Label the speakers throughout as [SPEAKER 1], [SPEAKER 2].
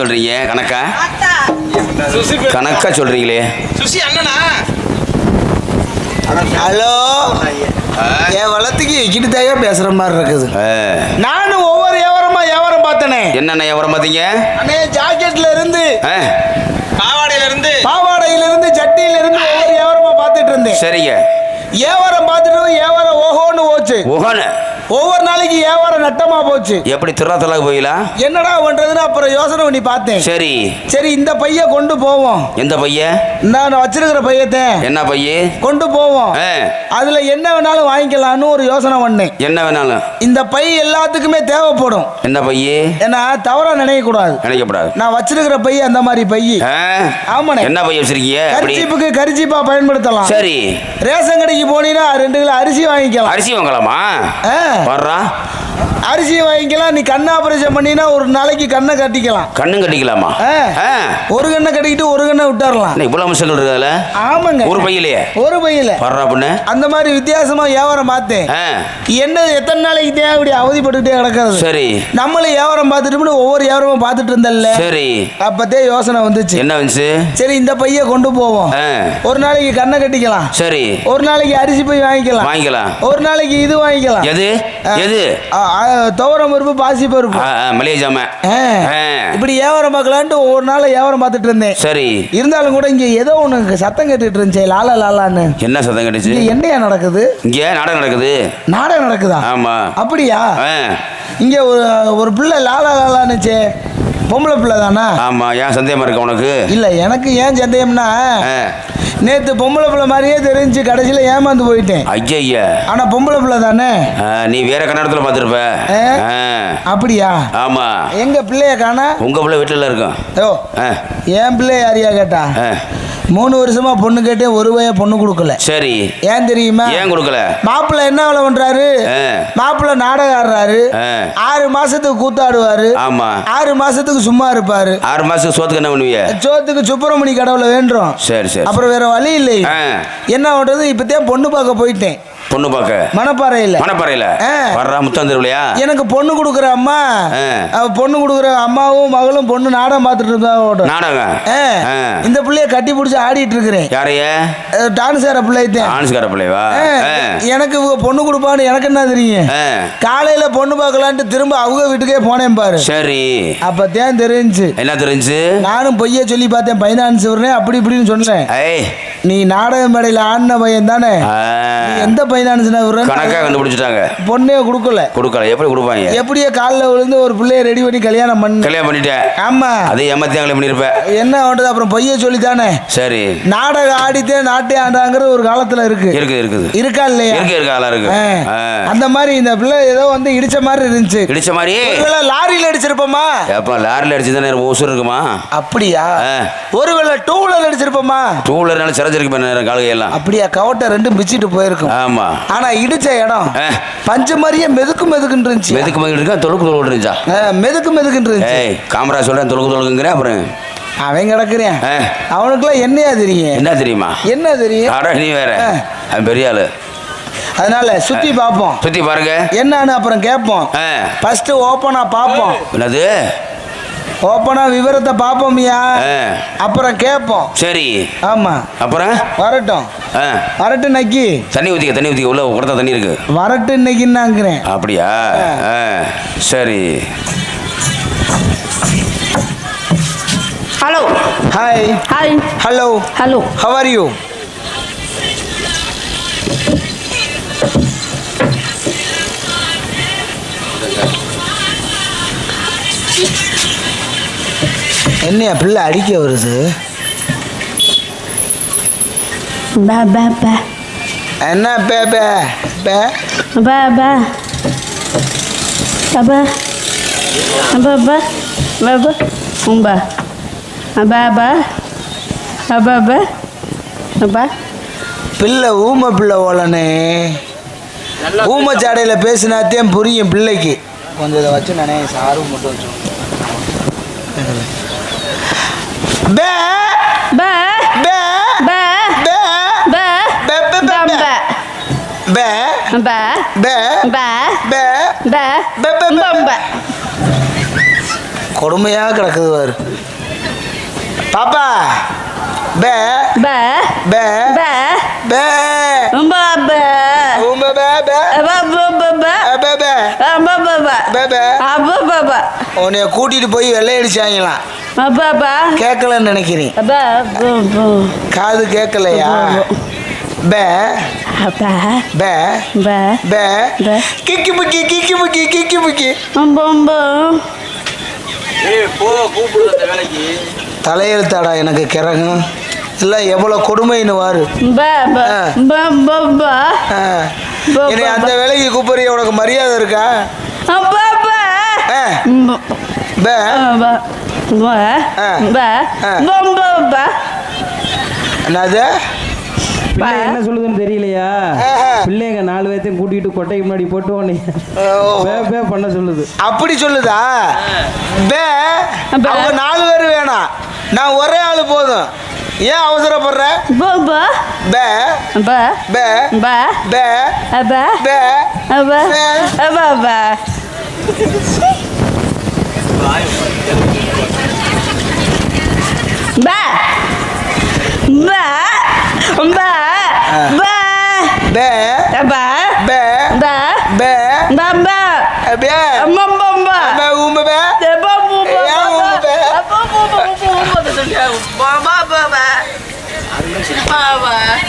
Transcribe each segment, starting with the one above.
[SPEAKER 1] சொல்றீங்க? கணக்கா சொல்றீங்களே.
[SPEAKER 2] சுசி அண்ணனா?
[SPEAKER 3] ஹலோ, என் வளத்துக்கு கிட்டத்தாயே பேசுற மாதிரி இருக்குது. நானும் ஒவ்வொரு வியாபாரம் பார்த்தனே.
[SPEAKER 1] என்னென்ன வியாபாரம் பார்த்தீங்க?
[SPEAKER 3] அண்ணே, ஜாக்கெட்ல இருந்து, பாவாடையில இருந்து, சட்டியில இருந்து ஒவ்வொரு வியாபாரமா பார்த்துட்டு இருந்தேன்.
[SPEAKER 1] சரிங்க.
[SPEAKER 3] வியாபாரம் பார்த்துட்டு வியாபாரம் ஓஹோன்னு போச்சு.
[SPEAKER 1] ஓஹோன்னு
[SPEAKER 3] ஒவ்வொரு நாளைக்கு வியாபாரம் நட்டமா போச்சு.
[SPEAKER 1] எப்படி திருத்தலாக போயிலா?
[SPEAKER 3] என்னடா பண்றதுன்னு அப்புறம் யோசனை பண்ணி பார்த்தேன். சரி இந்த பைய கொண்டு போவோம்.
[SPEAKER 1] எந்த பைய?
[SPEAKER 3] நான் வச்சிருக்கிற பையத்தை.
[SPEAKER 1] என்ன பைய?
[SPEAKER 3] கொண்டு போவோம். அதுல என்ன வேணாலும் வாங்கிக்கலாம்னு ஒரு யோசனை பண்ணேன்.
[SPEAKER 1] என்ன வேணாலும்?
[SPEAKER 3] இந்த பை எல்லாத்துக்குமே தேவைப்படும்.
[SPEAKER 1] என்ன பைய?
[SPEAKER 3] ஏன்னா தவறா நினைக்கக்கூடாது. நான் வச்சிருக்கிற பை அந்த மாதிரி பை. ஆமாண்ணே.
[SPEAKER 1] என்ன பை வச்சிருக்கீங்க?
[SPEAKER 3] கரிச்சிப்புக்கு கரிச்சிப்பா பயன்படுத்தலாம்.
[SPEAKER 1] சரி.
[SPEAKER 3] ரேஷன் கடைக்கு போனீங்கன்னா 2 கிலோ அரிசி வாங்கிக்கலாம்.
[SPEAKER 1] அரிசி வாங்கலாமா? வர்றா
[SPEAKER 3] அரிசி வாங்கிக்கலாம். நீ கண்ணு ஆபரேஷன் பண்ணினா ஒரு நாளைக்கு கண்ணை கட்டிக்கலாம்.
[SPEAKER 1] கண்ணும் கட்டிக்கலாமா?
[SPEAKER 3] ஒரு கண்ணை கட்டிக்கிட்டு ஒரு கண்ணை விட்டாரலாம்.
[SPEAKER 1] இவ்வளவு மசல் இருக்குதுல?
[SPEAKER 3] ஆமாங்க.
[SPEAKER 1] ஒரு பையில
[SPEAKER 3] வர்றா பொண்ணு. அந்த மாதிரி வித்தியாசமா வியாபாரம் பார்த்தேன். என்ன எத்தனை நாளைக்கு தேவை இப்படி அவதிப்பட்டுக்கிட்டே கிடக்கிறது? சரி. நம்மளும் வியாபாரம் பார்த்துட்டு ஒவ்வொரு வியாபாரமும் பார்த்துட்டு இருந்தல்ல. சரி. அப்பத்தே யோசனை வந்துச்சு. என்ன வந்துச்சு? சரி இந்த பைய கொண்டு போவோம். ஒரு நாளைக்கு கண்ணை கட்டிக்கலாம். சரி. ஒரு நாளைக்கு அரிசி பை வாங்கிக்கலாம். ஒரு நாளைக்கு இது வாங்கிக்கலாம். எது? துவரம் பருப்பு, பாசி பருப்பு, மளிகை ஜாமான். இப்படி வியாபாரம் பார்க்கலான்ட்டு ஒவ்வொரு நாள் வியாபாரம் பார்த்துட்டு இருந்தேன். சரி. இருந்தாலும் கூட இங்க ஏதோ ஒண்ணு சத்தம் கேட்டுட்டு இருந்துச்சு. லாலா லாலான்னு. என்ன சத்தம் கேட்டுச்சு? என்னையா நடக்குது? இங்க நாடகம் நடக்குதா? ஆமா. அப்படியா? இங்க ஒரு பிள்ளை லாலா லாலான்னுச்சே. பொம்பளை பிள்ளை தானா? ஆமா. ஏன் சந்தேகமா இருக்கு உனக்கு? இல்ல, எனக்கு ஏன் சந்தேகம்னா நேத்து பொம்பளை பிள்ளை மாதிரியே தெரிஞ்சு கடைசியில ஏமாந்து போயிட்டேன். ஐயா. ஆனா பொம்பளை பிள்ளை தானே. நீ வேற கன்னடத்துல பாத்துருப்ப. அப்படியா? ஆமா. எங்க பிள்ளைய காணா? உங்க பிள்ளை வீட்டுல இருக்கும். என் பிள்ளை யாரையா கேட்டா? 3 வருஷமா பொண்ணு கேட்டே ஒரு வய பொண்ணு கொடுக்கல. சரி. ஏன் தெரியுமா? ஏன் கொடுக்கல? மாப்பிள்ளை என்ன வேலை பண்றாரு? மாப்பிள்ளை நாடகம் ஆடுறாரு. 6 மாசத்துக்கு கூத்தாடுவாரு. ஆமா. 6 மாசத்துக்கு சும்மா இருப்பாரு. 6 மாசத்துக்கு சோத்துக்கு என்ன பண்ணுவீங்க? சோத்துக்கு சுப்பிரமணி கடவுளை வேண்டும். சரி சரி. அப்புறம் வேற வழி இல்லை. என்ன பண்றது? இப்பதான் பொண்ணு பார்க்க போயிட்டேன். பொண்ணு பார்க்க மணப்பாறையில வர்றா முத்தாந்திருவிலையா? எனக்கு பொண்ணு கொடுக்குற அம்மா, பொண்ணு கொடுக்குற அம்மாவும் மகளும் பொண்ணு நாடகம் பார்த்துட்டு இருந்தாங்க. நாடகம். இந்த பிள்ளைய கட்டி பிடிச்சி ஆடிட்டு இருக்கிறேன். யாரைய? டான்ஸ்கார பிள்ளைவா? எனக்கு பொண்ணு கொடுப்பான்னு எனக்கு என்ன தெரியும்? காலையில பொண்ணு பார்க்கலான்ட்டு திரும்ப அவங்க வீட்டுக்கே போனேன் பாரு. சரி. அப்பதான் தெரிஞ்சு. என்ன தெரிஞ்சு? நானும் பொய்ய சொல்லி பார்த்தேன். பைனான்ஸ் அப்படி இப்படின்னு சொன்னேன். நீ நாடக மேடையில ஆடின பையன் தானே? எந்த கணக்கா கண்டுபிடிச்சிட்டாங்க. பொண்ணே கொடுக்கல. எப்படி கொடுப்பாங்க? எப்படியே காலில் விழுந்து ஒரு பிள்ளைய ரெடி பண்ணி கல்யாணம் பண்ணிட்டேன். ஆமா. அதே ஏமாத்தியாங்களே பண்ணிருப்ப. என்ன பண்றது? அப்புறம் பொய்ய சொல்லித்தானே. சரி. நாடகம் ஆடித்தே நாட்டே ஆண்டாங்கிற ஒரு காலத்துல இருக்குது. இருக்கா இல்லையா? இருக்கு. அந்த மாதிரி இந்த பிள்ளை ஏதோ வந்து இடிச்ச மாதிரி இருந்துச்சு. இடிச்ச மாதிரி லாரியில அடிச்சிருப்போமா? லாரியில அடிச்சுதானே உசுர் இருக்குமா? அப்படியா? ஒருவேளை 2 வீலர் அடிச்சிருப்போமா? 2 வீலர்னால சிறஞ்சிருக்கு காலையெல்லாம். அப்படியா? கவட்டை 2 பிச்சுட்டு போயிருக்கும். ஆமா. ஆனா இடிச்ச இடம் பஞ்ச மாதிரியே மெதுக்குன்னு இருந்துச்சு. மெதுக்குன்னு இருந்துச்சு. காமரா சொல்றேன் தொழுக்குங்கிறேன். அப்புறம் அவன் கிடக்குறேன். அவனுக்குலாம் என்னையா தெரியும்? என்ன தெரியுமா? என்ன தெரியும்? நீ வேற பெரிய ஆளு. அதனால சுத்தி பார்ப்போம். சுத்தி பாருங்க என்னன்னு அப்புறம் கேட்போம். ஃபர்ஸ்ட் ஓப்பனா பார்ப்போம். என்னது? ஓப்பனா விவரத்தை பார்ப்போம்யா. அப்புறம் கேட்போம். சரி. ஆமா. அப்புறம் வரட்டு நக்கி தண்ணி ஊத்திக்க உள்ள கொடுத்தா தண்ணி இருக்கு. வரட்டு நக்கின்னாங்கிறேன். அப்படியா? சரி. Hello. Hi. Hello. How are you? என்னையா பிள்ளை அடிக்க வருது? என்ன பிள்ளை ஊமை பிள்ளை ஓலனே. ஊமை சாடையில பேசினாத்தையும் புரியும் பிள்ளைக்கு. கொஞ்சம் இதை வச்சு நானே சாரும் மட்டும் வச்சு கொடுமையா கிடக்குது பாரு பாப்பா பே
[SPEAKER 2] பே
[SPEAKER 3] பே
[SPEAKER 2] பே
[SPEAKER 3] பே
[SPEAKER 2] பே பே
[SPEAKER 3] உம்ப பே பே பே பே பே பே உன்னைய கூட்டிட்டு போய் வெள்ளையடிச்சாங்களாம் கேட்கலன்னு நினைக்கிறேன் காது கேட்கலையா பே பே பே கிக்கி புக்கி கிக்கி புக்கி கிக்கி புக்கி தலையெழுத்தாடா எனக்கு கிறங்கும் இல்லை எவ்வளோ கொடுமைன்னு வாரு என்னை அந்த வேலைக்கு கூப்பிடுறிய உனக்கு மரியாதை இருக்கா என்னது
[SPEAKER 4] என்ன சொல்லுதுன்னு தெரியலையா பிள்ளைங்க 4 பேர்த்தையும் கூட்டிட்டு கொட்டைக்கு முன்னாடி போட்டு உடனே பண்ண சொல்லுது
[SPEAKER 3] அப்படி சொல்லுதா பே அவங்க 4 பேர் வேணாம் நான் ஒரே ஆளு போதும் ஏன் அவசரப்படுற பே பே பே பே பே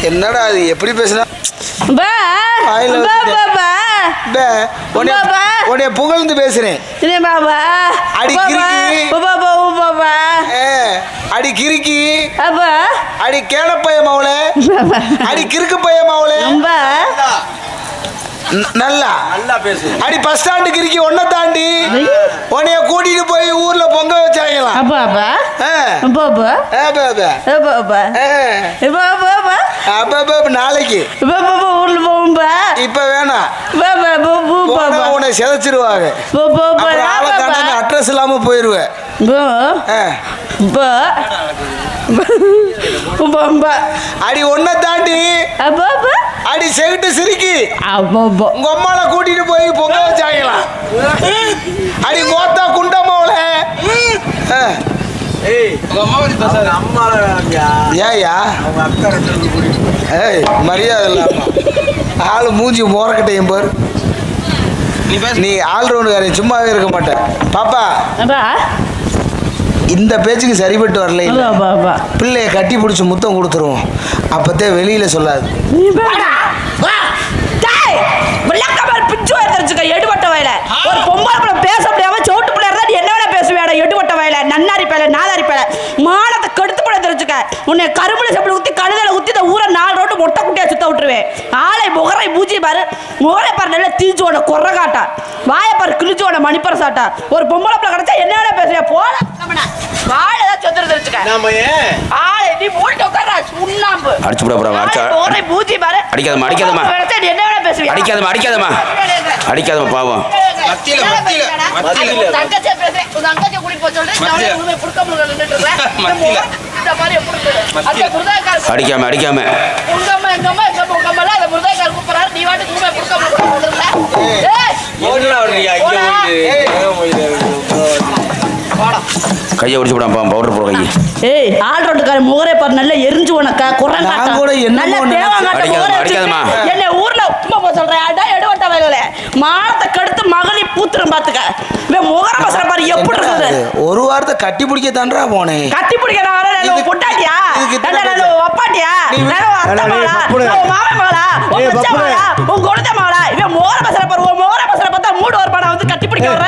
[SPEAKER 3] என்னடா அது எப்படி பேசுனா உன்னைய புகழ்ந்து பேசுறேன் அடி கிறுக்கி அடி கேனப்பைய மவுளே அடி கிறுக்கு பைய மவுளே நல்லா பேசு அடி பஸ் ஸ்டாண்டுக்கு இருக்கி ஒன்ன தாண்டி உன்னைய கூட்டிட்டு போய் ஊர்ல பொங்க வச்சாங்களாம் நாளைக்கு இப்ப வேணாம் உன்னை சிதைச்சிருவாங்க அட்ரஸ் இல்லாம போயிருவேன் அடி ஒன்ன தாண்டி அடி செகிட்டு சிரிக்கி உங்க அம்மால கூட்டிட்டு போய் பொங்க வச்சாங்களாம் அடி கோத்தா குண்டம்மாவுல மரியாதை இல்லாம ஆளு மூஞ்சி மோரக்கட்டையும் பாரு நீ ஆல்ரவுண்டுக்கார சும்மாவே இருக்க மாட்டேன் பாப்பா இந்த பேச்சுக்கு சரிபட்டு வரல பிள்ளைய கட்டி பிடிச்சி முத்தம் கொடுத்துருவோம் அப்பத்தே வெளியில சொல்லாது
[SPEAKER 2] எடுபட்ட வயல ஒரு பொம்பளை பேச முடியாம சோட்டு பிள்ளை இருந்தா என்ன வேணா பேசுவேடா எடுபட்ட வயல நன்னாரி பேல நாதாரி பேல மானத்தை கெடுத்து பட தெரிஞ்சுக்க உன்னை கரும்புல செப்பல் ஊத்தி கழுதல ஊத்தி இந்த ஊரை 4 ரோட்டு மொட்டை குட்டியா சுத்த விட்டுருவேன் ஆளை முகரை பூச்சி பாரு முகரை பாரு நல்லா தீச்சோட கொர்ற காட்டா வாய பாரு கிழிச்சோட மணிப்பர சாட்டா ஒரு பொம்பளை பிள்ளை கிடைச்சா என்ன வேணா பேசுவேன் போல வாழ ஏதாவது சொத்துற தெரிஞ்சுக்க ஆளை நீ மூட்டு உட்கார்றா சுண்ணாம்பு
[SPEAKER 1] அடிச்சு போட போறாங்க
[SPEAKER 2] முகரை பூச்சி பாரு
[SPEAKER 1] அடிக்காதமா
[SPEAKER 2] என்ன வேணா பேசுவேன்
[SPEAKER 1] அடிக்காதமா பாவம்
[SPEAKER 2] தங்கச்சே பேசுறேன் தங்கச்சே கூட்டி போய் சொல்றேன் நான் உண்மை புடுக்க முடியல நின்னுட்டு இருக்கேன் இந்த மாதிரி எப்படி அந்த முருகாக்கார
[SPEAKER 1] அடிக்காம
[SPEAKER 2] உங்கம்மா அந்த முருகாக்கார கூப்பிடுறாரு நீ வாட்டு உண்மை புடுக்க முடியல ஏய் ஓடுடா
[SPEAKER 1] கையை ஒடிச்சு விடாம பவுடர் போட கையை
[SPEAKER 2] ஏய் ஆல் ரோட்டுக்கார முகரே பாரு நல்ல எரிஞ்சு உனக்கா குறங்க
[SPEAKER 3] நான் கூட
[SPEAKER 2] நல்ல
[SPEAKER 1] அடிக்காதமா
[SPEAKER 2] என்ன ஊர்ல சும்மா போய் சொல்றேன் அடா எடுவட்ட வயல மானத்தை கடுத்து மகளி பூத்துறேன் பாத்துக்க இவன் முகர பசற பாரு எப்படி இருக்குது
[SPEAKER 3] ஒரு வாரத்தை கட்டி பிடிக்க தான்றா போனேன்
[SPEAKER 2] கட்டி பிடிக்க நான் நல்ல பொட்டாட்டியா நல்ல வப்பாட்டியா நல்ல அத்தமகளா மாமன் மகளா உன் மச்சான் மகளா உன் குழந்தை மகளா இவன் முகர பசற பாரு முகர பசற பார்த்தா மூடு ஒரு படம் வந்து கட்டி பிடிக்க வர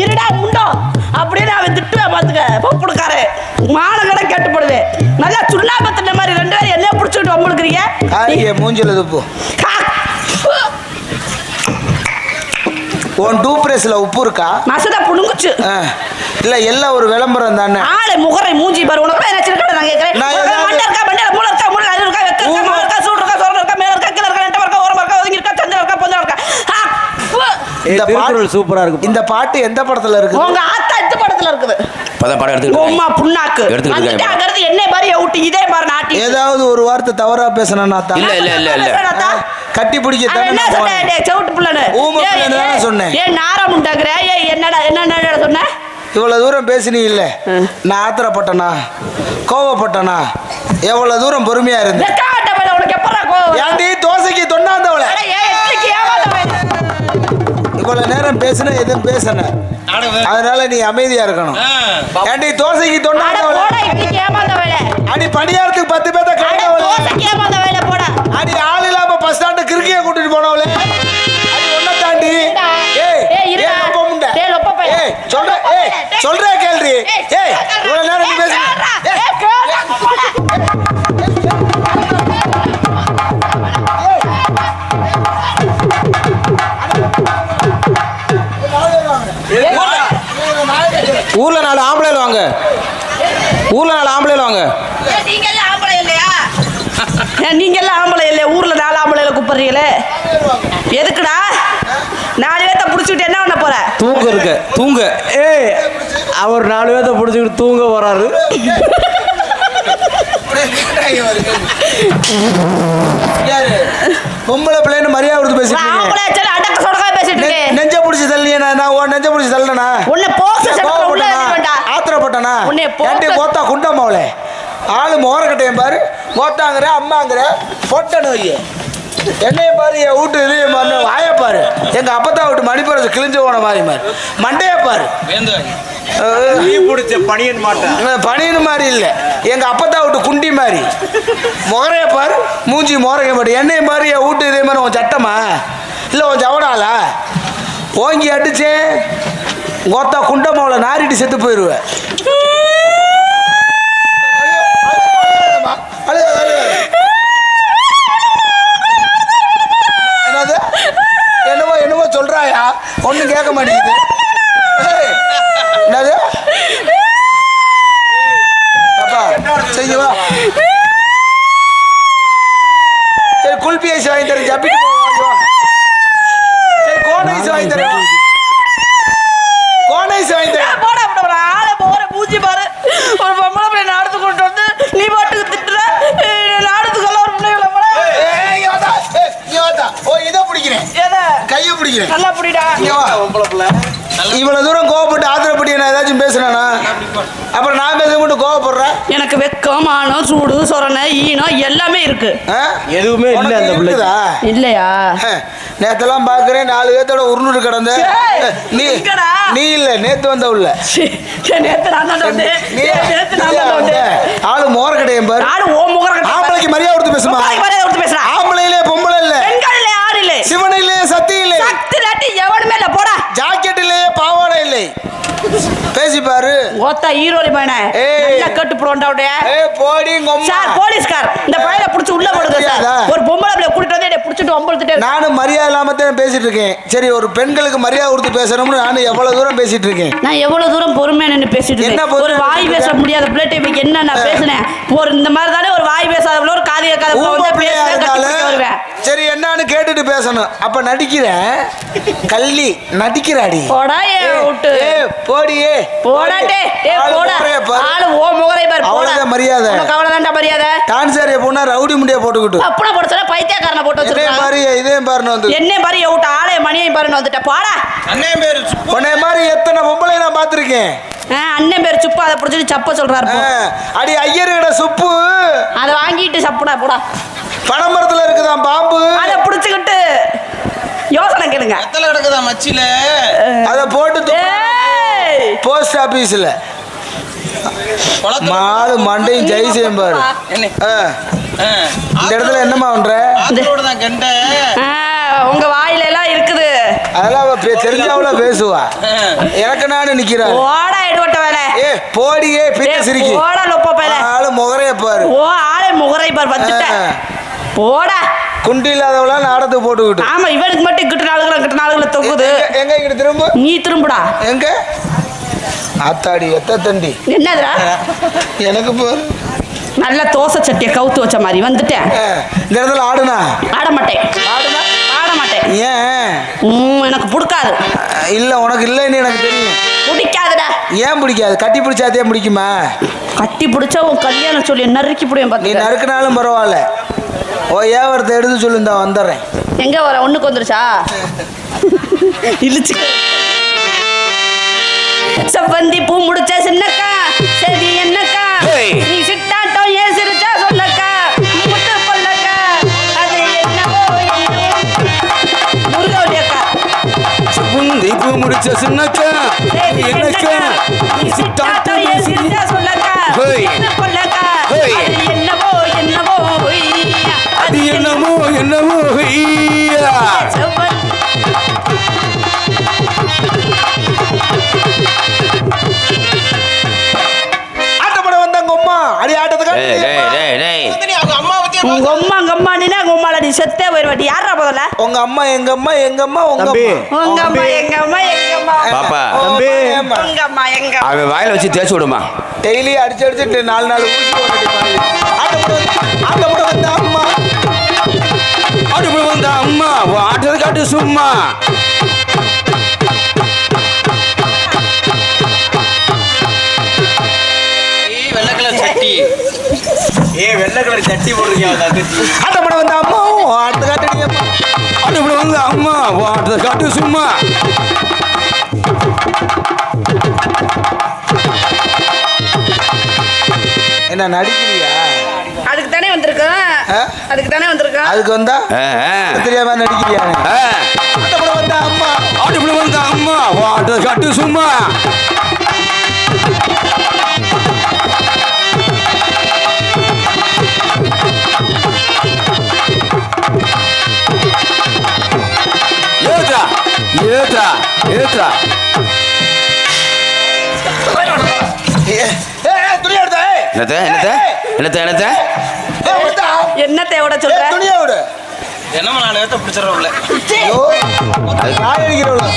[SPEAKER 2] இருடா முண்டோ அப்படின்னு அவன் திட்டுவேன் பாத்துக்க பொப்புடுக்காரு மானங்கட கேட்டுப்படுவேன் நல்லா சுண்ணாம்பத்தின மாதிரி 2 பேரும் என்ன பிடிச்சிட்டு வம்பிடுக்கிறீங்க
[SPEAKER 3] மூஞ்சில துப்பு உன் டூ பிரஸ்ல உப்பு இருக்கா
[SPEAKER 2] மசதா புடுங்குச்சு
[SPEAKER 3] இல்ல எல்லாம் ஒரு விளம்பரம் தானே
[SPEAKER 2] ஆளை முகரை மூஞ்சி பாரு உனக்கு என்ன சிறுக்கட நான் கேக்குறேன் மண்டை இருக்கா மண்டை மூளை இருக்கா மூளை அது இருக்கா வெக்க இருக்கா மால இருக்கா சூடு இருக்கா சோறு இருக்கா மேல இருக்கா கீழ இருக்கா நெட்ட இருக்கா ஓரமா இருக்கா ஒதுங்கி இருக்கா சந்திர இருக்கா பொந்தர இருக்கா
[SPEAKER 4] இந்த பாட்டு சூப்பரா இருக்கு
[SPEAKER 3] இந்த பாட்டு எந்த படத்துல இருக்கு
[SPEAKER 2] உங்க ஆத்தா இந்த படத்துல இருக்குது
[SPEAKER 1] படம் எடுத்து
[SPEAKER 2] அம்மா புண்ணாக்கு வந்துட்டு அங்க இருந்து என்ன மாதிரி ஊட்டி இதே மாதிரி நாட்டி
[SPEAKER 3] ஏதாவது ஒரு வார்த்தை தவறா பேசணும் நாத்தா
[SPEAKER 1] இல்ல
[SPEAKER 3] கட்டி பிடிக்க தானே
[SPEAKER 2] என்ன சொன்னே செவுட்டு புள்ளனே
[SPEAKER 3] ஊம புள்ளனே தான சொன்னேன்
[SPEAKER 2] ஏ நாரா முண்டாங்கற ஏ என்னடா சொன்ன
[SPEAKER 3] இவ்வளவு தூரம் பேசினீ இல்ல, நான் ஆத்திரப்பட்டனா கோவப்பட்டனா? எவ்வளவு தூரம் பொறுமையா இருந்து ஏன்டி தோசைக்கு தொண்ணாந்தவள இவ்வளவு நேரம் பேசுன எதுவும் பேசன, அதனால நீ அமைதியா இருக்கணும். ஏன்டி தோசைக்கு தொண்ணாந்தவள, அடி பணியாரத்துக்கு 10 பேத்த கண்டவள, அடி ஆள் இல்லாம பஸ் ஸ்டாண்டு கிறுக்கிய கூட்டிட்டு போனவளே, அடி ஒன்ன தாண்டி சொல்ற கேள்வி. இவ்வளவு நேரம் நீ பேச
[SPEAKER 4] ஊர்ல 4 ஆம்பளைல வாங்க, ஊர்ல 4 ஆம்பளைல வாங்க.
[SPEAKER 2] நீங்க எல்லாம் ஆம்பளை இல்லையா? நீங்க எல்லாம் ஆம்பளை இல்லையா? ஊர்ல 4 ஆம்பளைல கூப்பிடுறீங்களே எதுக்குடா? 4 பேத்த புடிச்சுட்டு என்ன பண்ண போற?
[SPEAKER 4] தூங்க இருக்க தூங்க. அவர் 4 பேத்த புடிச்சுக்கிட்டு தூங்க போறாரு.
[SPEAKER 3] பொம்பளை பிள்ளைன்னு மரியாதை கொடுத்து பேசிட்டு
[SPEAKER 2] ஆம்பளை சரி அடக்க சொடக்கா பேசிட்டு இருக்கே.
[SPEAKER 3] நெஞ்ச புடிச்சு தள்ளியே, நான் உன் நெஞ்ச புடிச்சு தள்ளனா?
[SPEAKER 2] உன்னை போக்ஸ் செட்டப்ல உள்ள ஏறிட்டா.
[SPEAKER 3] ஆத்திரப்பட்டனா?
[SPEAKER 2] உன்னை
[SPEAKER 3] ஏண்டி கோத்தா குண்டமாவளே, ஆளு மோரக்கட்டையும் பாரு, கோத்தாங்கற அம்மாங்கற பொட்டன வையே. என்னைய பாரு, என் வீட்டு இதைய பாரு, வாய பாரு, எங்க அப்பத்தா வீட்டு மணிப்பறந்து கிழிஞ்சு போன மாதிரி மாதிரி மண்டைய பாரு.
[SPEAKER 4] நீ பிடிச்ச பனியன் மாட்டேன்,
[SPEAKER 3] பனியன் மாதிரி இல்ல, எங்க அப்பத்தா விட்டு குண்டி மாதிரி முகரைய பாரு, மூஞ்சி முகரைய பாரு. என்னைய பாரு, என் வீட்டு இதே மாதிரி உன் சட்டமா இல்ல உன் ஜவடாலா? ஓங்கி அடிச்சேன் கோத்தா குண்டமாவளை நாரிட்டு செத்து போயிருவேன். என்னது என்னவோ என்னவோ சொல்றாயா, ஒன்னும் கேட்க மாட்டேங்குது. என்னது அப்பா செய்யவா? சரி குல்பி ஐஸ் வாங்கி தரேன், ஜப்பிட்டு போவா. சரி கோன் ஐஸ் வாங்கி தரேன், கோன் ஐஸ் வாங்கி தரேன்.
[SPEAKER 2] போடா போடா ஆளை போற பூஜி பாரு. ஒரு பொம்பளை பிள்ளை நாடத்து கொண்டு வந்து நீ பாட்டுக்கு திட்டுற. நாடத்துக்கெல்லாம் ஒரு பிள்ளைகளை போல.
[SPEAKER 3] ஓ இதை பிடிக்கிறேன், கையை பிடிக்கிறேன்,
[SPEAKER 2] நல்லா பிடிடா.
[SPEAKER 3] இவ்வளவு தூரம் கோவப்பட்டு ஆத்திரப்பட்டு நான் ஏதாச்சும் பேசுனா அப்புறம் நான் பேச மட்டும் கோவப்படுறேன்.
[SPEAKER 2] எனக்கு வெக்கம் மானம் சூடு சொரணை ஈனம் எல்லாமே இருக்கு.
[SPEAKER 4] எதுவுமே இல்ல அந்த பிள்ளைதா
[SPEAKER 2] இல்லையா?
[SPEAKER 3] நேத்தெல்லாம் பாக்குறேன் 4 பேத்தோட உருண்டு கிடந்த. நீ இல்ல நேத்து வந்த உள்ள ஆளு மோர கடையும் பாரு. ஆம்பளைக்கு மரியாதை கொடுத்து பேசுமா? ஆம்பளையிலே பொம்பளை இல்ல, சிவனிலே சக்தி இல்லை,
[SPEAKER 2] எவனுமே இல்ல போடா.
[SPEAKER 3] ஜாக்கெட் இல்லையே பாவாடை இல்லை. பேசி பாரு
[SPEAKER 2] ஓத்தா ஈரோலி பையனே, நல்லா கட்டு போறோம்டா.
[SPEAKER 3] போடி
[SPEAKER 2] சார் போலீஸ்கார் இந்த பையனை புடிச்சு உள்ள போடுங்க சார். ஒரு பொம்பளை பிள்ளை கூட்டிட்டு வந்து என்னை புடிச்சிட்டு வம்பளத்துட்டே.
[SPEAKER 3] நானும் மரியாதை இல்லாம தான் பேசிட்டு இருக்கேன். சரி ஒரு பெண்களுக்கு மரியாதை கொடுத்து பேசணும்னு நானும் எவ்வளவு தூரம் பேசிட்டு இருக்கேன்.
[SPEAKER 2] நான் எவ்வளவு தூரம் பொறுமையா நின்று பேசிட்டு இருக்கேன். ஒரு வாய் பேச முடியாத பிள்ளைட்ட இப்ப என்ன நான் பேசினேன்? ஒரு இந்த மாதிரி தானே ஒரு வாய் பேசாத ஒரு காது கேட்காத வருவேன்.
[SPEAKER 3] சரி என்னன்னு கேட்டுட்டு பேசணும். அப்ப நடிக்கிறேன் கள்ளி நடிக்கிறாடி.
[SPEAKER 2] போடா ஏ விட்டு
[SPEAKER 3] போடியே
[SPEAKER 2] போடாட்டே டேய் போடா. ஆளு ஓ முகரை பார் போடா.
[SPEAKER 3] அவ்வளவுதான் மரியாதை.
[SPEAKER 2] உனக்கு அவ்வளவுதான்டா மரியாதை.
[SPEAKER 3] டான்சர் போனா ரவுடி முடிய போட்டுக்கிட்டு
[SPEAKER 2] அப்பனா போடுறா பைத்தியக்காரனை போட்டு வச்சிருக்கான்.
[SPEAKER 3] இதே மாதிரி இதே பாருன்னு வந்து
[SPEAKER 2] என்ன மாதிரி விட்டு ஆளே மணியை பாருன்னு வந்துட்ட போடா.
[SPEAKER 3] அண்ணன் பேர் உன்னை மாதிரி எத்தனை பொம்பளை நான் பார்த்திருக்கேன்.
[SPEAKER 2] அண்ணன் பேர் சுப்பு, அதை பிடிச்சிட்டு சப்ப சொல்றாரு.
[SPEAKER 3] அடி ஐயர்கிட்ட சுப்பு
[SPEAKER 2] அதை வாங்கிட்டு சப்புடா போடா.
[SPEAKER 3] பனைமரத்துல இருக்குதான் பாம்பு, அதை
[SPEAKER 2] பிடிச்சுக்கிட்டு யோசனை கேளுங்க.
[SPEAKER 3] எத்தனை கிடக்குதா மச்சில, அதை போட்டு போஸ்ட் ஆபீஸ்ல மாடு மண்டையும் ஜெய் செய்யும் பாரு. இந்த இடத்துல என்னமா பண்ற?
[SPEAKER 2] உங்க வாயில எல்லாம் இருக்குது,
[SPEAKER 3] அதெல்லாம் தெரிஞ்சவள பேசுவா. எனக்கு நானு நிக்கிறேன்.
[SPEAKER 2] ஓடா எடுவட்ட வேலை.
[SPEAKER 3] போடியே பின்ன சிரிக்கி.
[SPEAKER 2] ஓடா லொப்ப வேலை.
[SPEAKER 3] ஆளு முகரைய பாரு.
[SPEAKER 2] ஓ ஆளே முகரை பாரு வந்துட்ட. போடா.
[SPEAKER 3] குண்டி இல்லாதவளா நாடத்துக்கு போட்டுக்கிட்டு.
[SPEAKER 2] ஆமா இவனுக்கு மட்டும் கிட்ட நாளுகளை தொகுது.
[SPEAKER 3] எங்க இங்க திரும்ப?
[SPEAKER 2] நீ திரும்புடா.
[SPEAKER 3] எங்க? ஆத்தாடி எத்த தண்டி.
[SPEAKER 2] என்னதுடா? எனக்கு
[SPEAKER 3] பாரு
[SPEAKER 2] நல்ல தோசை சட்டியை கவுத்து வச்ச மாதிரி வந்துட்டேன்.
[SPEAKER 3] இந்த இடத்துல ஆடுனா
[SPEAKER 2] ஆட மாட்டேன். ஆட மாட்டேன்.
[SPEAKER 3] ஏன்?
[SPEAKER 2] எனக்கு பிடிக்காது.
[SPEAKER 3] இல்ல உனக்கு இல்லைன்னு எனக்கு தெரியும்.
[SPEAKER 2] பிடிக்காதுடா.
[SPEAKER 3] ஏன் பிடிக்காது? கட்டி பிடிச்சாதே பிடிக்குமா?
[SPEAKER 2] கட்டி பிடிச்சா உன் கல்யாணம் சொல்லி நறுக்கி பிடியும்.
[SPEAKER 3] நீ நறுக்குனாலும் பரவாயில்ல. ஓ ஏவரத்தை எடுத்து சொல்லு, இந்த வந்துடுறேன்.
[SPEAKER 2] எங்க வர ஒண்ணுக்கு வந்துருச்சா? இழுச்சு செவ்வந்தி பூ முடிச்ச சின்னக்கா சரி என்னக்கா நீ சிட்டாட்டம் ஏன் சிரிச்சா சொல்லக்கா முத்து பொல்லக்கா அது என்னவோ முருகோடியக்கா
[SPEAKER 1] செவ்வந்தி பூ முடிச்ச சின்னக்கா என்னக்கா
[SPEAKER 2] நீ சிட்டாட்டம் ஏன் சிரிச்சா சொல்லக்கா முத்து பொல்லக்கா அது என்னவோ
[SPEAKER 1] அது என்னமோ என்னமோ
[SPEAKER 3] ஆட்டப்பட வந்தாங்க அம்மா அடி ஆட்டத்துக்கு
[SPEAKER 2] உங்க அம்மா அம்மாடினா உங்க அம்மால நீ செத்தே போயிடுவாடி யாரா முதல்ல
[SPEAKER 3] உங்க அம்மா எங்க அம்மா எங்க அம்மா உங்க
[SPEAKER 4] தம்பி.
[SPEAKER 3] அம்மா
[SPEAKER 2] உங்க அம்மா எங்க அம்மா எங்க அம்மா
[SPEAKER 1] பாப்பா
[SPEAKER 3] தம்பி
[SPEAKER 2] உங்க அம்மா எங்க அம்மா.
[SPEAKER 1] அவன் வாயில வச்சு தேய்ச்சி விடுமா
[SPEAKER 3] டெய்லி அடிச்சு அடிச்சுட்டு 4 ஊசி போட்டுட்டு ஆட்டப்பட வந்த அம்மா
[SPEAKER 1] அடுப்பு வந்த அம்மா ஆட்டது காட்டு சும்மா
[SPEAKER 3] வெள்ளை கலர் சட்டி போடுறீங்க ஆட்டப்பட வந்த அம்மா ஆட்டத்தை காட்டுறீங்க
[SPEAKER 1] அடுப்பு வந்த அம்மா ஆட்டது காட்டு சும்மா
[SPEAKER 3] என்ன நடிக்கிறியா
[SPEAKER 2] அதுக்கு தானே வந்திருக்கோம் அதுக்கு தானே வந்திருக்கோம்
[SPEAKER 3] அதுக்கு வந்தா தெரியாம நடிக்கிறியா ஆட்டப்பட வந்த அம்மா
[SPEAKER 1] அடுப்பு வந்த அம்மா ஆட்டது காட்டு சும்மா ஏத்ரா ஏத்ரா ஏத்ரா
[SPEAKER 3] துணி எடுத்த
[SPEAKER 1] என்னத்த என்னத்த என்னத்த என்னத்த
[SPEAKER 2] என்ன தேவட சொல்ற
[SPEAKER 3] துணியை விடு
[SPEAKER 5] என்னமா 4 பேர்த்த பிடிச்சிடறோம்ல
[SPEAKER 3] காய் அடிக்கிறவள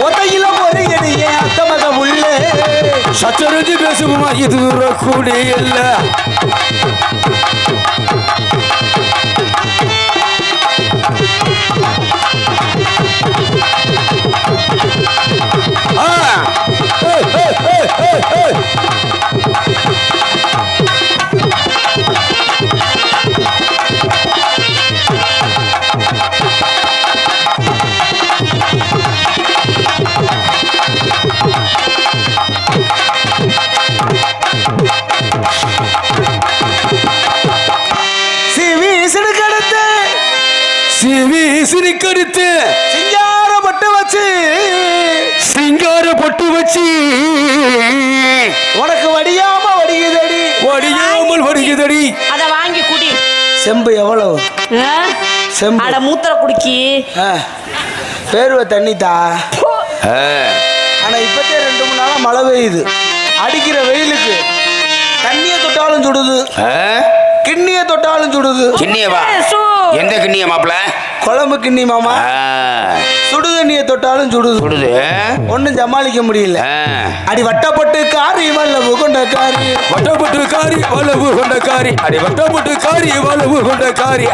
[SPEAKER 3] ஒத்தையில போறீங்க ஏன் அத்த மக உள்ள
[SPEAKER 1] சச்சரஞ்சு பேசுமா இது கூட இல்ல சிரிக்கடுத்து
[SPEAKER 3] சிங்கார பட்டு வச்சு
[SPEAKER 1] சிங்கார பொட்டு வச்சு
[SPEAKER 3] உனக்கு வடியாம வடிகுதடி
[SPEAKER 1] வடியாமல் வடிகுதடி
[SPEAKER 2] அத வாங்கி குடி
[SPEAKER 3] செம்பு எவ்வளவு செம்பு
[SPEAKER 2] அட மூத்திர குடிக்கி
[SPEAKER 3] பேருவ தண்ணித்தா ஆனா இப்பத்தே 2-3 நாளா மழை பெய்யுது அடிக்கிற வெயிலுக்கு தண்ணிய தொட்டாலும் சுடுது கிண்ணிய தொட்டாலும் சுடுது
[SPEAKER 1] கிண்ணியவா எந்த கிண்ணிய மாப்பிள
[SPEAKER 3] குழம்பு கிண்ணி மாமா சுடு தண்ணிய தொட்டாலும் சுடுது
[SPEAKER 1] சுடுது
[SPEAKER 3] ஒன்னும் சமாளிக்க முடியல அடி வட்டப்பட்டு காரி வல்லவு கொண்ட காரி
[SPEAKER 1] வட்டப்பட்டு காரி வல்லவு கொண்ட காரி அடி வட்டப்பட்டு காரி வல்லவு கொண்ட காரி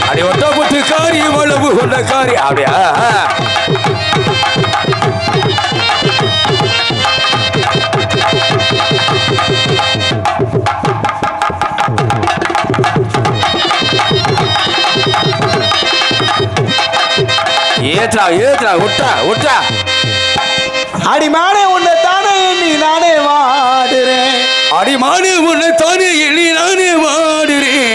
[SPEAKER 1] அடி வட்டப்பட்டு காரி வல்லவு கொண்ட காரி அப்படியா ஏத்ரா ஏத்ரா விட்டா விட்டா
[SPEAKER 3] அடிமானே உன்னை தானே எண்ணி நானே வாடுறேன்
[SPEAKER 1] அடிமானே உன்னை தானே எண்ணி நானே வாடுறேன்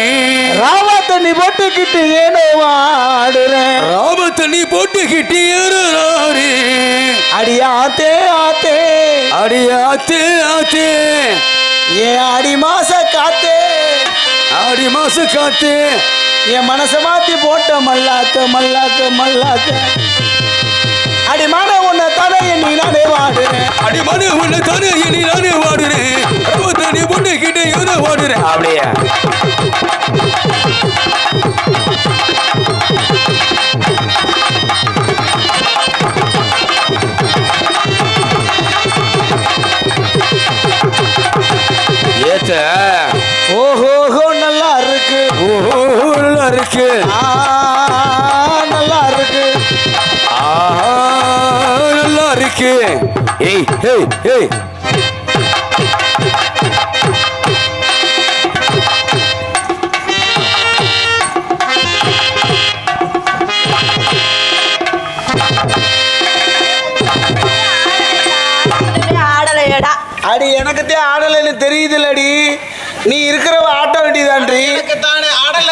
[SPEAKER 3] ராவா தண்ணி போட்டுக்கிட்டு ஏனோ வாடுறேன்
[SPEAKER 1] ராவ தண்ணி போட்டுக்கிட்டு ஏறே
[SPEAKER 3] அடியாத்தே ஆத்தே
[SPEAKER 1] அடியாத்தே ஆத்தே
[SPEAKER 3] ஏன் அடி மாச காத்தே
[SPEAKER 1] ஆடி மாச காத்தே
[SPEAKER 3] என் மனசை மாத்தி போட்ட மல்லாக்க மல்லாக்க மல்லாக்க அடிமான உன்னை தானே எண்ணி நானே வாடுறேன்
[SPEAKER 1] அடிமான உன்னை தானே எண்ணி நானே வாடுறேன் தண்ணி போட்டுக்கிட்டு ஏறே வாடுறேன் அப்படியே ஏத்த
[SPEAKER 3] ஓஹோ நல்லா இருக்கு
[SPEAKER 1] ஓஹோ நல்லா இருக்கு
[SPEAKER 3] நல்லா இருக்கு
[SPEAKER 1] நல்லா இருக்கு ஏய் ஏய் ஏய்
[SPEAKER 3] அடி எனக்குத்தே ஆடலைன்னு தெரியுதுல்லடி, நீ இருக்கிறவ ஆட்ட வேண்டியதான்றி.
[SPEAKER 5] எனக்கு தானே ஆடல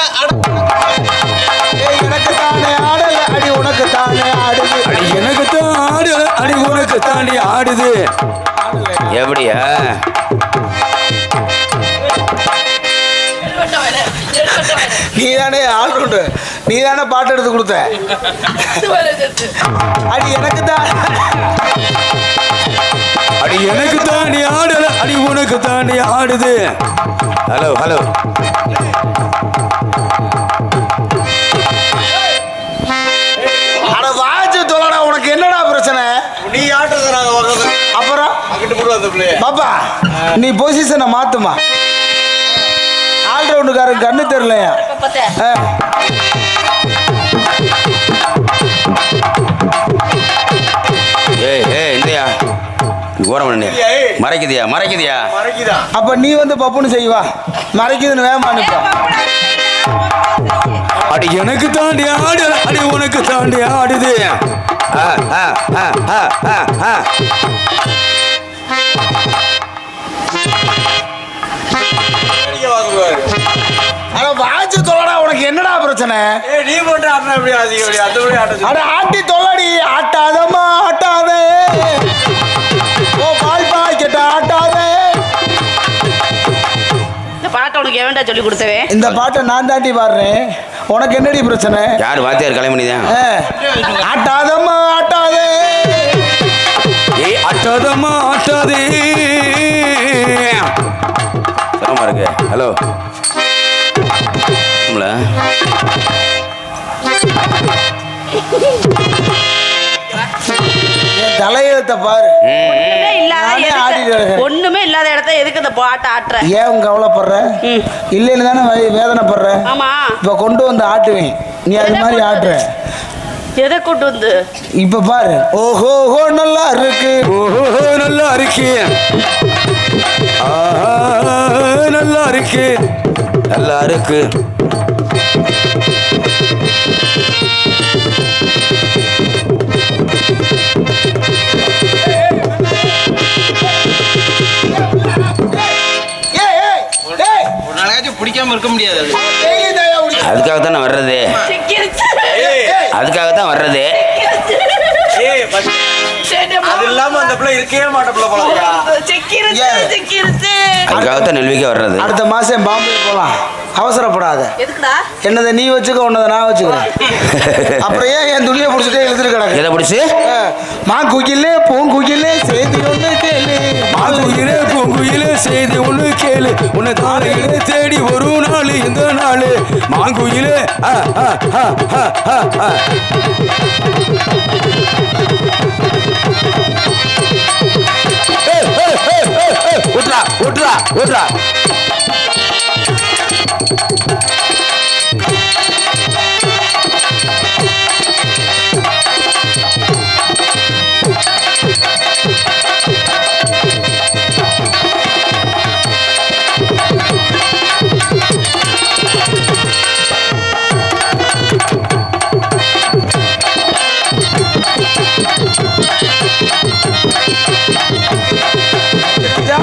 [SPEAKER 3] எனக்கு தானே ஆடல அடி உனக்கு தானே ஆடுது.
[SPEAKER 1] அடி எனக்கு தான் ஆடல அடி உனக்கு தாண்டி ஆடுது. எப்படியா
[SPEAKER 3] நீ தானே ஆடுண்டு, நீ தானே பாட்டு எடுத்து கொடுத்த. அடி எனக்கு தான்
[SPEAKER 1] அடி எனக்கு தாண்டி ஆடல அடி உனக்கு தாண்டி ஆடுது. ஹலோ ஹலோ
[SPEAKER 3] அட வாச்சு தொலைடா, உனக்கு என்னடா பிரச்சனை?
[SPEAKER 5] நீ ஆட்டுறத நாங்க வர்றது
[SPEAKER 3] அப்புறம்
[SPEAKER 5] அங்கிட்டு போடுவோம் அந்த பிள்ளைய.
[SPEAKER 3] பாப்பா நீ பொசிஷனை மாத்துமா, ஆல்ரவுண்டுக்காரன் கண்ணு தெரியலையா?
[SPEAKER 1] ஏய் ஏய் இந்தியா ஓரம் பண்ணு. மறைக்குதியா மறைக்குதியா?
[SPEAKER 5] மறைக்குதான்.
[SPEAKER 3] அப்ப நீ வந்து பப்புன்னு செய்வா, மறைக்குதுன்னு வேகமா அனுப்பா.
[SPEAKER 1] அடி எனக்கு தாண்டி ஆடல அடி உனக்கு தாண்டி ஆடுது. ஆ, ஆ, ஆ, ஆ, ஆ, ஆ.
[SPEAKER 3] அட வாச்சு தொலைடா, உனக்கு என்னடா பிரச்சனை?
[SPEAKER 5] ஏய் நீ மட்டும் ஆடுனா எப்படி அதிகம் அந்த மாதிரி ஆட்ட
[SPEAKER 3] அட ஆட்டி தொல்லடி, ஆட்டாதம்மா ஆட்டாதே, ஓ பால் பாக்கெட்ட ஆட்டாதே.
[SPEAKER 2] இந்த பாட்டை உனக்கு எவன்டா சொல்லி கொடுத்தவே?
[SPEAKER 3] இந்த பாட்டை நான் தாண்டி பாடுறேன், உனக்கு என்னடி பிரச்சனை?
[SPEAKER 1] யார் வாத்தியார் கலைமணி தான்.
[SPEAKER 3] ஆட்டாதம்மா ஆட்டாதே.
[SPEAKER 1] ஏய் ஆட்டாதம்மா ஆட்டாதே. சிரமமா இருக்கு. ஹலோ
[SPEAKER 3] தலையெழுத்த பாரு,
[SPEAKER 2] ஒண்ணுமே இல்லாத இடத்த எதுக்கு இந்த பாட்டை ஆட்டுற?
[SPEAKER 3] ஏன் கவலைப்படுற? இல்லைன்னு தானே வேதனைப்படுற.
[SPEAKER 2] ஆமா,
[SPEAKER 3] இப்ப கொண்டு வந்து ஆட்டுவேன், நீ அது மாதிரி ஆட்டுற.
[SPEAKER 2] எதை கொண்டு வந்து?
[SPEAKER 3] இப்ப பாரு. ஓஹோ நல்லா இருக்கு,
[SPEAKER 1] ஓஹோ நல்லா இருக்கு, நல்லா இருக்கு, நல்லா இருக்கு.
[SPEAKER 5] பிடிக்காம இருக்க முடியாது.
[SPEAKER 1] அதுக்காகத்தான் நான் வர்றது, அதுக்காகத்தான் வர்றது.
[SPEAKER 5] அது இல்லாம அந்த பிள்ளை இருக்கவே மாட்டேன் போல.
[SPEAKER 1] அதுக்காகத்தான் நெல்விக்க வர்றது.
[SPEAKER 3] அடுத்த மாசம் பாம்பே போலாம், அவசரப்படாத.
[SPEAKER 2] எதுக்குடா?
[SPEAKER 3] என்னதை நீ வச்சுக்க, உன்னதை நான் வச்சுக்கிறேன். அப்புறம் ஏன் என் துணியை பிடிச்சிட்டே எழுதிட்டு கிடக்கு?
[SPEAKER 1] எதை பிடிச்சி?
[SPEAKER 3] மா குயிலே பூங்குயிலே செய்தி ஒண்ணு கேளு,
[SPEAKER 1] மாங்குயிலே பூங்குயிலே செய்தி ஒண்ணு கேளு, உன்னை தாரையிலே தேடி ஒரு நாள் இந்த நாள். மாங்குயிலே ஊட்ரா ஊட்ரா ஊட்ரா.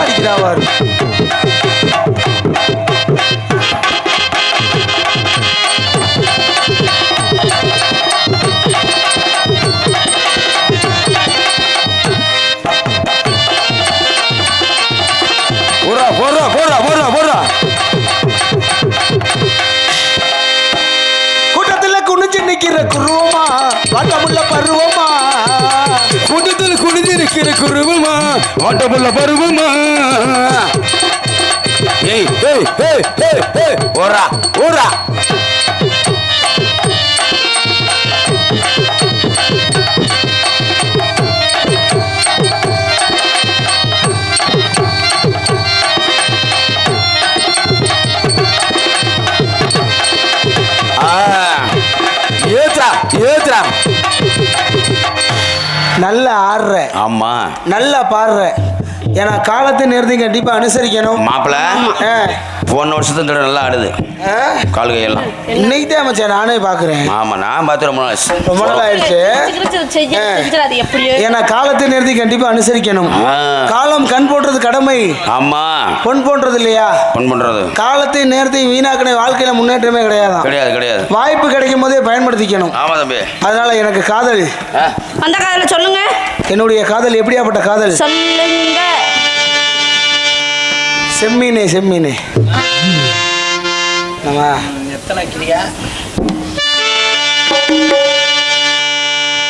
[SPEAKER 3] அடிக்கிறாவாரு.
[SPEAKER 1] போடுறா போடுறா போடுறா போடுறா போடுறா.
[SPEAKER 3] கூட்டத்துல குனிஞ்சு நிக்கிற குருவமா, வாட்டமுள்ள பருவமா,
[SPEAKER 1] கூட்டத்தில் குனிஞ்சு நிற்கிற குருவமா, வாட்டமுள்ள பருவமா. ஏய் ஏய் ஏய் ஏய் ஏய் ஓடுறா ஓடுறா. ஏத்ரா ஏத்ரா.
[SPEAKER 3] நல்லா ஆடுற,
[SPEAKER 1] ஆமா
[SPEAKER 3] நல்லா பாடுற. ஏன்னா காலத்தை நேரத்தையும் கண்டிப்பா அனுசரிக்கணும்.
[SPEAKER 1] மாப்பிள்ள போன வருஷத்துல நல்லா ஆடுது கால் கையெல்லாம்.
[SPEAKER 3] இன்னைக்கு தான் மச்சான் நானே பாக்குறேன்.
[SPEAKER 1] ஆமா நான் பார்த்து ரொம்ப
[SPEAKER 3] நாள் ஆயிடுச்சு. ஏன்னா காலத்தை நேரத்தையும் கண்டிப்பா அனுசரிக்கணும். காலம் கண் போடுறது கடமை. ஆமா பொன் போன்றது இல்லையா? பொன் பண்றது. காலத்தை நேரத்தையும் வீணாக்கின வாழ்க்கையில முன்னேற்றமே கிடையாது. கிடையாது கிடையாது. வாய்ப்பு கிடைக்கும் போதே பயன்படுத்திக்கணும். ஆமா தம்பி. அதனால எனக்கு காதல்.
[SPEAKER 2] அந்த காதல சொல்லுங்க. என்னுடைய
[SPEAKER 3] காதல் எப்படியாப்பட்ட காதல்
[SPEAKER 2] சொல்லுங்க.
[SPEAKER 3] செம்மீனே செம்மீனே நம்ம
[SPEAKER 5] எத்தனை கிளியா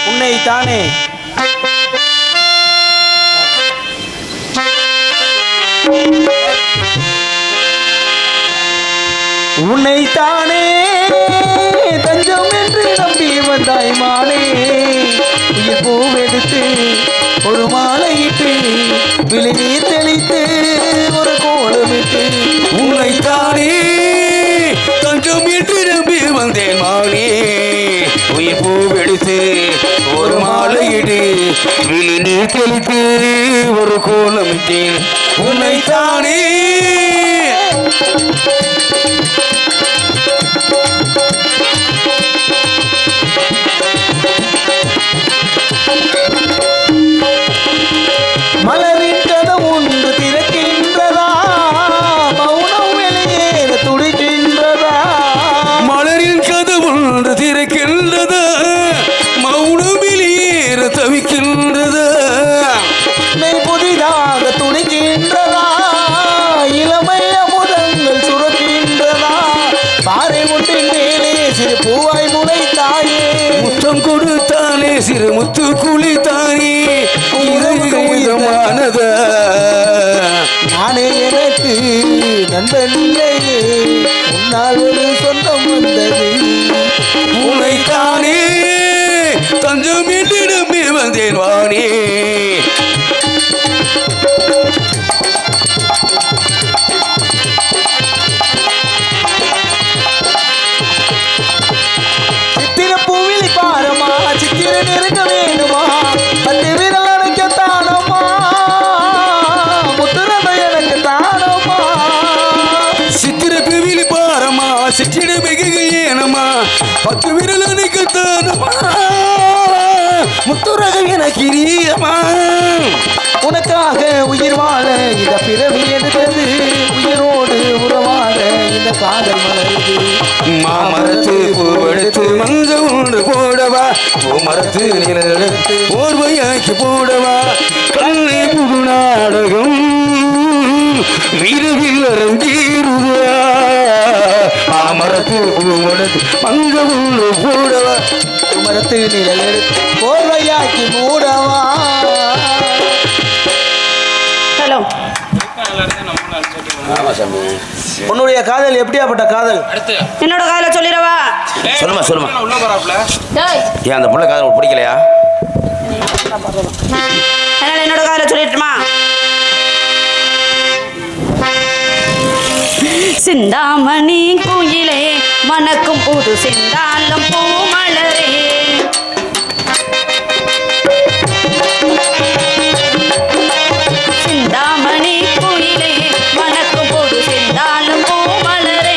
[SPEAKER 3] உன்னை தானே உன்னை தானே தஞ்சம் என்று நம்பி வந்தாய் மானே உயிர் பூவெடுத்து ஒரு மாலையிட்டு விழி நீர் தெளித்து ஒரு கோலமிட்டு
[SPEAKER 1] உன்னை தானே தஞ்சம் என்று நம்பி வந்தேன் மானே உயிர் பூவெடுத்து ஒரு மாலையிட்டு விழி நீர் தெளித்து ஒரு கோலமிட்டேன் உன்னை தானே.
[SPEAKER 3] மலரின் கதவு ஒன்று திறக்கின்றதா மௌனம் வெளியேற துடிக்கின்றதா
[SPEAKER 1] மலரின் கதவு ஒன்று திறக்கின்றதா மௌனம் வெளியேற தவிக்கின்றதா
[SPEAKER 3] மெய் புதிதாக துடிக்கின்றதா இளமை அமுதங்கள் சுரக்கின்றதா பாறை முட்டின் மேலே சிறு பூவாய் முளைத்தாயே
[SPEAKER 1] முத்தம் கொடுத்தானே சிறு முத்து குளித்தானே இதயமானதா
[SPEAKER 3] நானே எனக்கு நண்பன் இல்லையே உன்னால் ஒரு சொந்தம் வந்தது
[SPEAKER 1] உன்னைத்தானே தஞ்சம் என்று நம்பி வந்தேன் வானே.
[SPEAKER 3] சித்திர பூவிலி பாரமா சித்திர நெருங்க வேணுமா பத்து விரல் அணைக்க தானமா முத்துரத எனக்கு தானமா
[SPEAKER 1] சித்திர பிவிலி பாரமா சிற்றிட மிக ஏனமா பத்து விரல் அணைக்கத்தானமா முத்துரக எனக்கு இரியமா
[SPEAKER 3] உனக்காக உயிர் வாழ இந்த பிறவி எடுத்தது உயிரோடு உறவாட இந்த காதல் மலருது
[SPEAKER 1] மாமரத்து பூவெடுத்து மஞ்ச ஒன்று போடவா பூமரத்து நிலெடுத்து ஓர்வையாக்கி போடவா கண்ணை புது நாடகம் விரைவில் அரங்கேறுவா மாமரத்து பூவெடுத்து மஞ்ச ஒன்று போடவா
[SPEAKER 3] மரத்து நிழல் எடுத்து போர்வையாக்கி மூடவா.
[SPEAKER 2] ஹலோ
[SPEAKER 3] உன்னுடைய காதல் எப்படியாப்பட்ட காதல்?
[SPEAKER 2] என்னோட காதல சொல்லிடவா?
[SPEAKER 1] சொல்லுமா சொல்லுமா.
[SPEAKER 5] உள்ள போறாப்ல
[SPEAKER 1] ஏன் அந்த பிள்ளை காதல் பிடிக்கலையா?
[SPEAKER 2] அதனால என்னோட காதல சொல்லிட்டுமா? சிந்தாமணி குயிலே மணக்கும் புது சிந்தாலம் பூமலரே சிந்தாமணி குயிலே மணக்கும் புது சிந்தாலம் பூமலரே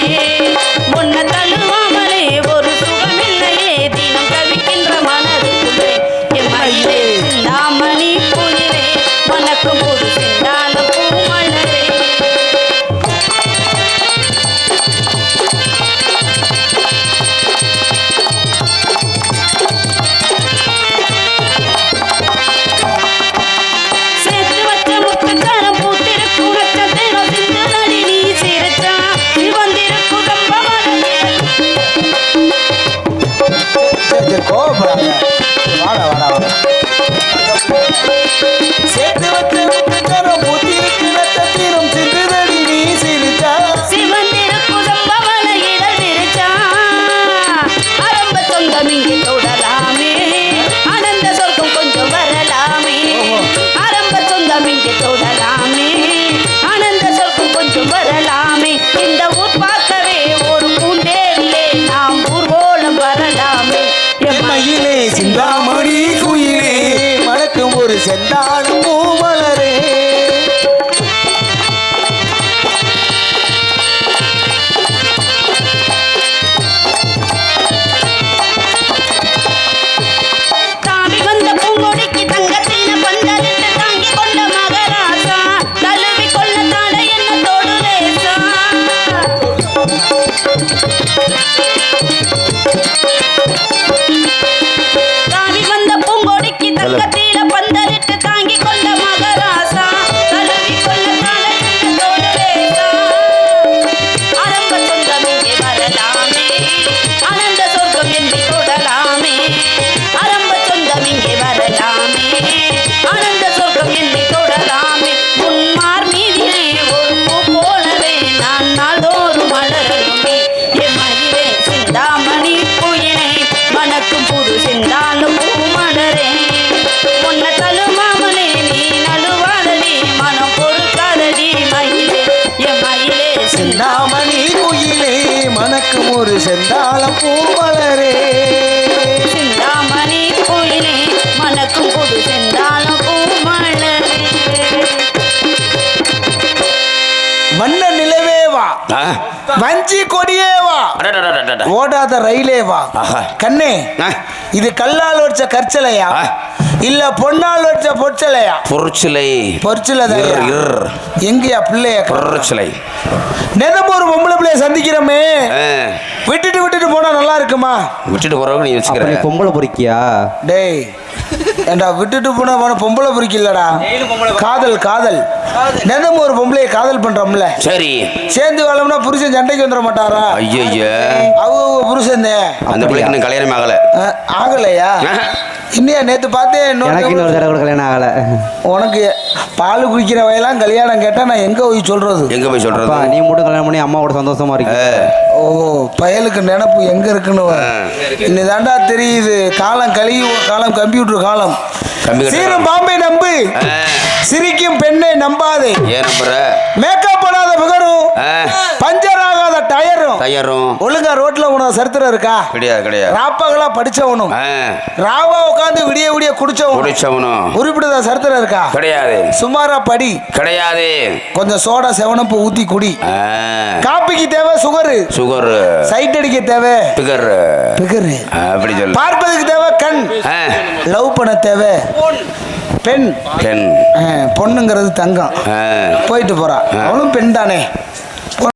[SPEAKER 2] முன்ன தழுவாமலே ஒரு சுகமில்லையே தினம் கவிக்கின்ற மனதுக்குள்ளே என் மயிலே சிந்தாமணி குயிலே மணக்கும் புது சிந்தாலம் பூமலரே. தங்கத்தில பந்தலிட்டு தாங்கி கொண்ட மகராசா தழுவி கொள்ள தலையிட்ட தோல்வேசா ஆரம்ப சொந்தம் இங்கே வரலாமே ஆனந்த சொர்க்கம் என்று தொடலாமே ஆரம்ப சொந்தம் இங்கே வரலாமே ஆனந்த சொர்க்கம் என்று தொடலாமே உன்மார் மீதிலே ஒரு பூ போலவே நான் நாள்தோறும் மலரலுமே என் மயிலே சிந்தாமணி குயிலே மணக்கும் புது சிந்தாலும் பூமலரே உன்னை தழுவாமலே நீ நழுவாதடி மனம் பொறுக்காதடி மயிலே என் மயிலே
[SPEAKER 3] சிந்தாமணி குயிலே மணக்கும் ஒரு செந்தாளம் பூமலரே
[SPEAKER 2] சிந்தாமணி குயிலே மணக்கும் புது சிந்தாலும் பூமலரே
[SPEAKER 3] வண்ண நிலவே வா
[SPEAKER 1] ஆ?
[SPEAKER 3] வஞ்சி கொடியே வா
[SPEAKER 1] அடடடடடட.
[SPEAKER 3] ஓடாத ரயிலே வா
[SPEAKER 1] ஆஹா.
[SPEAKER 3] கண்ணே
[SPEAKER 1] ஆ.
[SPEAKER 3] இது கல்லால் வச்ச கற்சலையா
[SPEAKER 1] ஆ.
[SPEAKER 3] இல்ல பொன்னால் வச்ச பொற்சலையா
[SPEAKER 1] பொருட்சிலை
[SPEAKER 3] பொற்சிலை
[SPEAKER 1] இர்.
[SPEAKER 3] எங்கயா பிள்ளைய
[SPEAKER 1] பொருட்சிலை
[SPEAKER 3] நேரம் ஒரு பொம்பளை பிள்ளைய சந்திக்கிறோமே
[SPEAKER 1] ஆ.
[SPEAKER 3] விட்டுட்டு போனா நல்லா இருக்குமா
[SPEAKER 1] விட்டுட்டு போறவங்க நீ
[SPEAKER 4] அப்ப நீ
[SPEAKER 1] வச்சுக்கிற
[SPEAKER 4] பொம்பளை பொறுக்கியா?
[SPEAKER 3] டேய் ஏண்டா விட்டுட்டு போன பொம்பளை பிடிக்கலடா காதல் நேரம் ஒரு பொம்பளைய காதல் பண்றோம்ல
[SPEAKER 1] சரி
[SPEAKER 3] சேர்ந்து வாழம்னா புருஷன் சண்டைக்கு வந்துட மாட்டாரா
[SPEAKER 1] ஐயய்ய
[SPEAKER 3] அவங்க புருஷன்
[SPEAKER 1] அந்த பிள்ளைக்கு இன்னும் கல்யாணம் ஆகல
[SPEAKER 3] ஆகலையா இன்னையா நேத்து பார்த்தேன்
[SPEAKER 4] எனக்கு இன்னொரு தடவை கூட கல்யாணம் ஆகல.
[SPEAKER 3] உனக்கு பால் குடிக்கிற வயலாம் கல்யாணம் கேட்டா நான் எங்க போய் சொல்றது
[SPEAKER 1] எங்க போய்
[SPEAKER 4] அப்பா,
[SPEAKER 1] சொல்றது
[SPEAKER 4] நீ மட்டும் கல்யாணம் பண்ணி அம்மாவோட சந்தோஷமா இருக்கு.
[SPEAKER 3] ஓ பயலுக்கு நினப்பு எங்க இருக்குன்னு இன்னதாண்டா தெரியுது காலம் காலம் கம்ப்யூட்டர் காலம்
[SPEAKER 1] கம்ப்யூட்டர்
[SPEAKER 3] சீரும் பாம்பை நம்பு சிரிக்கும் பெண்ணை நம்பாதே
[SPEAKER 1] ஏன் நம்புற
[SPEAKER 3] மேக்கப் பண்ணாத பிகரும் பஞ்சர் ஆகாத டயரும்
[SPEAKER 1] தயாரும்
[SPEAKER 3] ஒழுங்கா ரோட்ல உனக்கு சரித்திரம் இருக்கா
[SPEAKER 1] கிடையாது
[SPEAKER 3] ராப்பகலா படிச்சவனும் ராவா உட்காந்து விடிய குடிச்சவனும்
[SPEAKER 1] குடிச்சவனும்
[SPEAKER 3] உருப்பிடுத சரித்திரம் இருக்கா
[SPEAKER 1] கிடையாது
[SPEAKER 3] சுமாரா படி
[SPEAKER 1] கிடையாது
[SPEAKER 3] கொஞ்சம் சோடா செவனப்பு ஊத்தி குடி காப்பிக்கு தேவை
[SPEAKER 1] சுகர்
[SPEAKER 3] சைட் அடிக்க தேவை
[SPEAKER 1] பிகர் அப்படி சொல்லு
[SPEAKER 3] பார்ப்பதுக்கு தேவை கண் லவ் பண்ண தேவை பெண்
[SPEAKER 1] பெண்
[SPEAKER 3] பொண்ணுங்கிறது தங்கம் போயிட்டு போறா அவளும் பெண் தானே